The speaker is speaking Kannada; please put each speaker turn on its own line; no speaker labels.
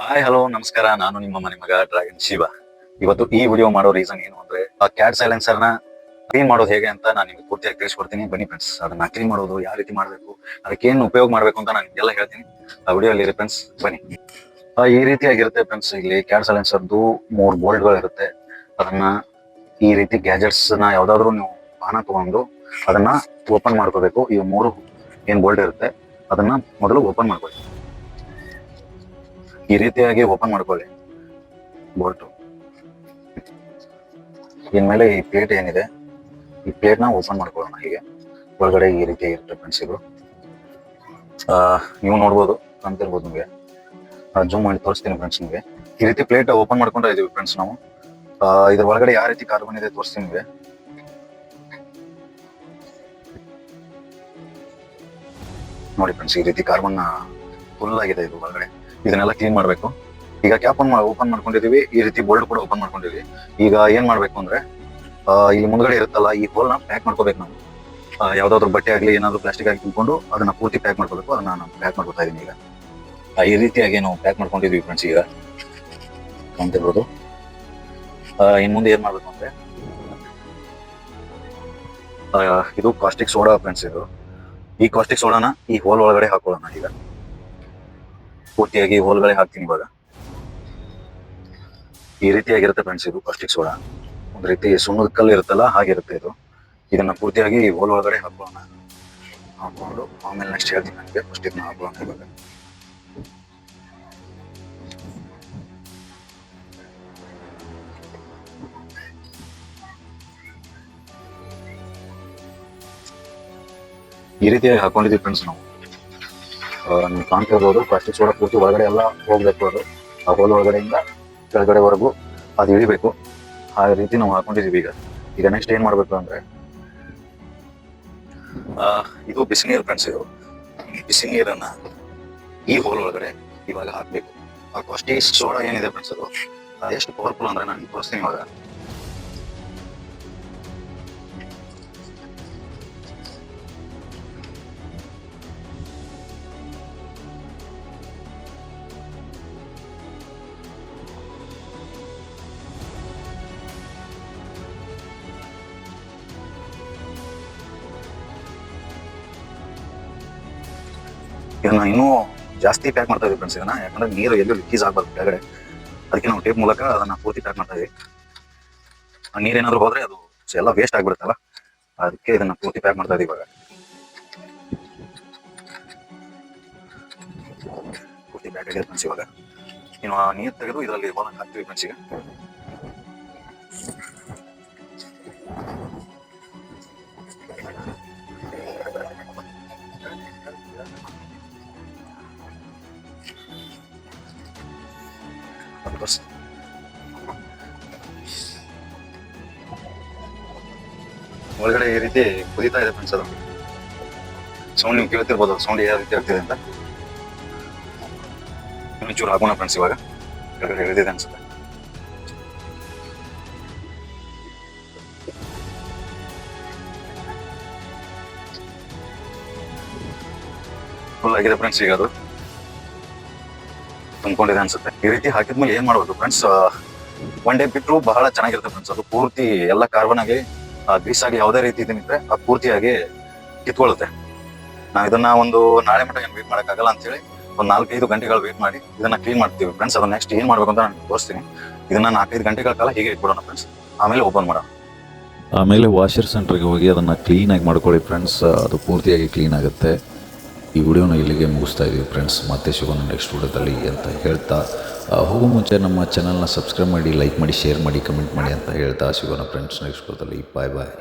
ಹಾಯ್ ಹಲೋ ನಮಸ್ಕಾರ. ನಾನು ನಿಮ್ಮ ಮನೆ ಮಗ ಡ್ರ್ಯಾಗನ್ ಶಿವ. ಇವತ್ತು ಈ ವಿಡಿಯೋ ಮಾಡೋ ರೀಸನ್ ಏನು ಅಂದ್ರೆ ಆ ಕ್ಯಾಟ್ ಸೈಲೆನ್ಸರ್ ನ ಕ್ಲೀನ್ ಮಾಡೋದು ಹೇಗೆ ಅಂತ ನಾನು ನಿಮ್ಗೆ ಪೂರ್ತಿಯಾಗಿ ತಿಳಿಸ್ಕೊಡ್ತೀನಿ. ಬನ್ನಿ ಫ್ರೆಂಡ್ಸ್, ಅದನ್ನ ಕ್ಲೀನ್ ಮಾಡೋದು ಯಾವ ರೀತಿ ಮಾಡಬೇಕು, ಅದಕ್ಕೆ ಏನು ಉಪಯೋಗ ಮಾಡಬೇಕು ಅಂತ ನಾನು ನಿಮ್ಗೆಲ್ಲ ಹೇಳ್ತೀನಿ ಆ ವಿಡಿಯೋ ಅಲ್ಲಿ ಫ್ರೆಂಡ್ಸ್. ಬನ್ನಿ. ಈ ರೀತಿಯಾಗಿರುತ್ತೆ ಫ್ರೆಂಡ್ಸ್. ಇಲ್ಲಿ ಕ್ಯಾಟ್ ಸೈಲೆನ್ಸರ್ದು 3 ಬೋಲ್ಟ್ಗಳು ಇರುತ್ತೆ. ಅದನ್ನ ಈ ರೀತಿ ಗ್ಯಾಜೆಟ್ಸ್ ನ ಯಾವ್ದಾದ್ರು ನೀವು ಪಾನ ತಗೊಂಡು ಅದನ್ನ ಓಪನ್ ಮಾಡ್ಕೋಬೇಕು. ಈ 3 ಏನ್ ಬೋಲ್ಟ್ ಇರುತ್ತೆ ಅದನ್ನ ಮೊದಲು ಓಪನ್ ಮಾಡ್ಕೊಳ್ಳಿ. ಈ ರೀತಿಯಾಗಿ ಓಪನ್ ಮಾಡ್ಕೊಳ್ಳಿ ಬೋಲ್ಟು. ಇನ್ಮೇಲೆ ಈ ಪ್ಲೇಟ್ ಏನಿದೆ ಈ ಪ್ಲೇಟ್ ನ ಓಪನ್ ಮಾಡ್ಕೊಳ್ಳೋಣ. ಹೀಗೆ ಒಳಗಡೆ ಈ ರೀತಿ ಇರುತ್ತೆ ಫ್ರೆಂಡ್ಸ್. ಇದು ನೀವು ನೋಡ್ಬೋದು, ಕಾಣ್ತಿರ್ಬೋದು ನಿಮಗೆ. ಜೂಮ್ ಮಾಡಿ ತೋರಿಸ್ತೀನಿ ಫ್ರೆಂಡ್ಸ್ ನಿಮಗೆ. ಈ ರೀತಿ ಪ್ಲೇಟ್ ಓಪನ್ ಮಾಡ್ಕೊಂಡ್ರೆ ಇದೀವಿ ಫ್ರೆಂಡ್ಸ್ ನಾವು. ಇದ್ರ ಒಳಗಡೆ ಯಾವ ರೀತಿ ಕಾರ್ಬನ್ ಇದೆ ತೋರಿಸ್ತೀನಿ ನಿಮಗೆ. ನೋಡಿ ಫ್ರೆಂಡ್ಸ್, ಈ ರೀತಿ ಕಾರ್ಬನ್ ಫುಲ್ ಆಗಿದೆ ಇದು ಒಳಗಡೆ. ಇದನ್ನೆಲ್ಲ ಕ್ಲೀನ್ ಮಾಡ್ಬೇಕು. ಈಗ ಕ್ಯಾಪ್ ಓಪನ್ ಮಾಡ್ಕೊಂಡಿದೀವಿ, ಈ ರೀತಿ ಬೋಲ್ಟ್ ಕೂಡ ಓಪನ್ ಮಾಡ್ಕೊಂಡಿದೀವಿ. ಈಗ ಏನ್ ಮಾಡ್ಬೇಕು ಅಂದ್ರೆ ಇಲ್ಲಿ ಮುಂದ್ಗಡೆ ಇರುತ್ತಲ್ಲ ಈ ಹೋಲ್ ನ ಪ್ಯಾಕ್ ಮಾಡ್ಕೋಬೇಕು ನಾವು. ಯಾವ್ದಾದ್ರು ಬಟ್ಟೆ ಆಗ್ಲಿ ಏನಾದ್ರು ಪ್ಲಾಸ್ಟಿಕ್ ಆಗಿ ತುಂಬಿಕೊಂಡು ಅದನ್ನ ಪೂರ್ತಿ ಪ್ಯಾಕ್ ಮಾಡ್ಕೋಬೇಕು. ಅದನ್ನ ನಾನು ಪ್ಯಾಕ್ ಮಾಡ್ಕೊತಾ ಇದೀನಿ ಈಗ. ಈ ರೀತಿಯಾಗಿ ನಾವು ಪ್ಯಾಕ್ ಮಾಡ್ಕೊಂಡಿದೀವಿ ಫ್ರೆಂಡ್ಸ್. ಈಗ ಕಾಣ್ತಿರ್ಬೋದು. ಇನ್ ಮುಂದೆ ಏನ್ ಮಾಡ್ಬೇಕು ಅಂದ್ರೆ ಇದು ಕಾಸ್ಟಿಕ್ ಸೋಡಾ ಫ್ರೆಂಡ್ಸ್. ಇದು ಈ ಕಾಸ್ಟಿಕ್ ಸೋಡಾನ ಈ ಹೋಲ್ ಒಳಗಡೆ ಹಾಕೊಳ್ಳೋಣ. ಈಗ ಪೂರ್ತಿಯಾಗಿ ಹೋಲ್ಗಳೇ ಹಾಕ್ತೀನಿ ಇವಾಗ. ಈ ರೀತಿಯಾಗಿರುತ್ತೆ ಫ್ರೆಂಡ್ಸ್. ಇದು ಕಾಸ್ಟಿಕ್ ಸೋಡಾ ಒಂದ್ ರೀತಿ ಸುಣ್ಣದ ಕಲ್ಲು ಇರುತ್ತಲ್ಲ ಹಾಗಿರುತ್ತೆ ಇದು. ಇದನ್ನ ಪೂರ್ತಿಯಾಗಿ ಹೋಲ್ ಒಳಗಡೆ ಹಾಕೋಣ. ಹಾಕೊಂಡು ಆಮೇಲೆ ನೆಕ್ಸ್ಟ್ ಹೇಳ್ತೀನಿ ನನಗೆ. ಫಸ್ಟ್ ಇದನ್ನ ಹಾಕೋಣ ಇವಾಗ. ಈ ರೀತಿಯಾಗಿ ಹಾಕೊಂಡಿದೀವಿ ಫ್ರೆಂಡ್ಸ್ ನಾವು. ನೀವು ಕಾಣ್ತಿರ್ಬೋದು, ಪ್ಲಾಸ್ಟಿಕ್ ಸೋಡಾ ಪೂರ್ತಿ ಒಳಗಡೆ ಎಲ್ಲ ಹೋಗ್ಬೇಕು. ಅದು ಆ ಹೋಲ್ ಒಳಗಡೆಯಿಂದ ಕೆಳಗಡೆವರೆಗೂ ಅದು ಇಳಿಬೇಕು. ಆ ರೀತಿ ನಾವು ಹಾಕೊಂಡಿದೀವಿ ಈಗ. ಈಗ ನೆಕ್ಸ್ಟ್ ಏನ್ ಮಾಡ್ಬೇಕು ಅಂದ್ರೆ ಇದು ಬಿಸಿ ನೀರು ಫ್ರೆಂಡ್ಸ್. ಇದು ಬಿಸಿ ನೀರನ್ನ ಈ ಹೋಲ್ ಒಳಗಡೆ ಇವಾಗ ಹಾಕ್ಬೇಕು. ಆ ಕಾಸ್ಟಿಕ್ ಸೋಡಾ ಏನಿದೆ ಫ್ರೆಂಡ್ಸ್, ಅದು ಎಷ್ಟು ಪವರ್ಫುಲ್ ಅಂದ್ರೆ ನಾನು ತೋರಿಸ್ತೀನಿ ಇವಾಗ. ಇದನ್ನ ಇನ್ನೂ ಜಾಸ್ತಿ ಪ್ಯಾಕ್ ಮಾಡ್ತಾ ಇದೀವಿ ಫ್ರೆಂಡ್ಸ್ ಇದನ್ನ. ಯಾಕಂದ್ರೆ ನೀರು ಎಲ್ಲೂ ಲೀಕೇಜ್ ಆಗ್ಬಾರ್ದು ಕೆಳಗಡೆ. ಅದಕ್ಕೆ ನಾವು ಟೇಪ್ ಮೂಲಕ ಅದನ್ನ ಪೂರ್ತಿ ಪ್ಯಾಕ್ ಮಾಡ್ತಾ ಇದೀವಿ. ನೀರೇನಾದ್ರು ಹೋದ್ರೆ ಅದು ಎಲ್ಲ ವೇಸ್ಟ್ ಆಗ್ಬಿಡುತ್ತಲ್ಲ, ಅದಕ್ಕೆ ಇದನ್ನ ಪೂರ್ತಿ ಪ್ಯಾಕ್ ಮಾಡ್ತಾ ಇದೀವಿ ಇವಾಗ. ಪೂರ್ತಿ ಪ್ಯಾಕ್ ಆಗಿದೆ ಫ್ರೆಂಡ್ಸ್ ಇವಾಗ. ಇನ್ನು ಆ ನೀರು ತೆಗೆದು ಇದರಲ್ಲಿ ಹೋಲಕ್ಕೆ ಹಾಕ್ತೀವಿ ಫ್ರೆಂಡ್ಸ್ ಈಗ. ಒಳಗಡೆ ಈ ರೀತಿ ಕುದೀತಾ ಇದೆ ಫ್ರೆಂಡ್ಸ್. ಅದು ಸೌಂಡ್ ನೀವು ಕೇಳ್ತಿರ್ಬೋದು, ಸೌಂಡ್ ಯಾವ ರೀತಿ ಆಗ್ತಿದೆ ಅಂತ. ಚೂರು ಹಾಕೋಣ ಫ್ರೆಂಡ್ಸ್ ಇವಾಗ. ಕೆಳಗಡೆ ಇಳಿದಿದೆ ಅನ್ಸುತ್ತೆ. ಫುಲ್ ಆಗಿದೆ ಫ್ರೆಂಡ್ಸ್. ಈಗ ಅದು ತುಂಬಿಕೊಂಡಿದೆ ಅನ್ಸುತ್ತೆ. ಈ ರೀತಿ ಹಾಕಿದ್ಮೇಲೆ ಏನ್ ಮಾಡ್ಬೋದು ಫ್ರೆಂಡ್ಸ್, ಒನ್ ಡೇ ಬಿಟ್ಟರು ಬಹಳ ಚೆನ್ನಾಗಿರುತ್ತೆ ಫ್ರೆಂಡ್ಸ್. ಅದು ಪೂರ್ತಿ ಎಲ್ಲ ಕಾರ್ಬನ್ ಆಗಿ ಗ್ರೀಸ್ ಆಗಿ ಯಾವುದೇ ರೀತಿ ಇದನ್ನಿದ್ರೆ ಆ ಪೂರ್ತಿಯಾಗಿ ಕಿತ್ಕೊಳ್ಳುತ್ತೆ. ನಾವು ಇದನ್ನ ಒಂದು ನಾಳೆ ಮಟ್ಟ ಏನು ವೇಟ್ ಮಾಡೋಕ್ಕಾಗಲ್ಲ ಅಂತ ಹೇಳಿ ಒಂದು 4-5 ಗಂಟೆಗಳು ವೇಟ್ ಮಾಡಿ ಇದನ್ನ ಕ್ಲೀನ್ ಮಾಡ್ತೀವಿ ಫ್ರೆಂಡ್ಸ್. ಅದನ್ನ ನೆಕ್ಸ್ಟ್ ಏನ್ ಮಾಡ್ಬೇಕು ಅಂತ ನಾನು ತೋರಿಸ್ತೀನಿ. ಇದನ್ನ 4-5 ಗಂಟೆಗಳ ಕಾಲ ಹೀಗೆ ಇಟ್ಬಿಡೋಣ ಫ್ರೆಂಡ್ಸ್. ಆಮೇಲೆ ಓಪನ್ ಮಾಡೋಣ.
ಆಮೇಲೆ ವಾಷರ್ ಸೆಂಟ್ರಿಗೆ ಹೋಗಿ ಅದನ್ನು ಕ್ಲೀನಾಗಿ ಮಾಡ್ಕೊಳ್ಳಿ ಫ್ರೆಂಡ್ಸ್. ಅದು ಪೂರ್ತಿಯಾಗಿ ಕ್ಲೀನ್ ಆಗುತ್ತೆ. ಈ ವಿಡಿಯೋನ ಇಲ್ಲಿಗೆ ಮುಗಿಸ್ತಾ ಇದ್ದೀವಿ ಫ್ರೆಂಡ್ಸ್. ಮತ್ತೆ ಸಿಗೋಣ ನೆಕ್ಸ್ಟ್ ವಿಡಿಯೋದಲ್ಲಿ ಅಂತ ಹೇಳ್ತಾ, ಹೋಗೋ ಮುಂಚೆ ನಮ್ಮ ಚಾನಲ್ನ ಸಬ್ಸ್ಕ್ರೈಬ್ ಮಾಡಿ, ಲೈಕ್ ಮಾಡಿ, ಶೇರ್ ಮಾಡಿ, ಕಮೆಂಟ್ ಮಾಡಿ ಅಂತ ಹೇಳ್ತಾ ಸಿಗೋಣ ಫ್ರೆಂಡ್ಸ್ ನೆಕ್ಸ್ಟ್ ವಿಡಿಯೋದಲ್ಲಿ. ಬಾಯ್ ಬಾಯ್.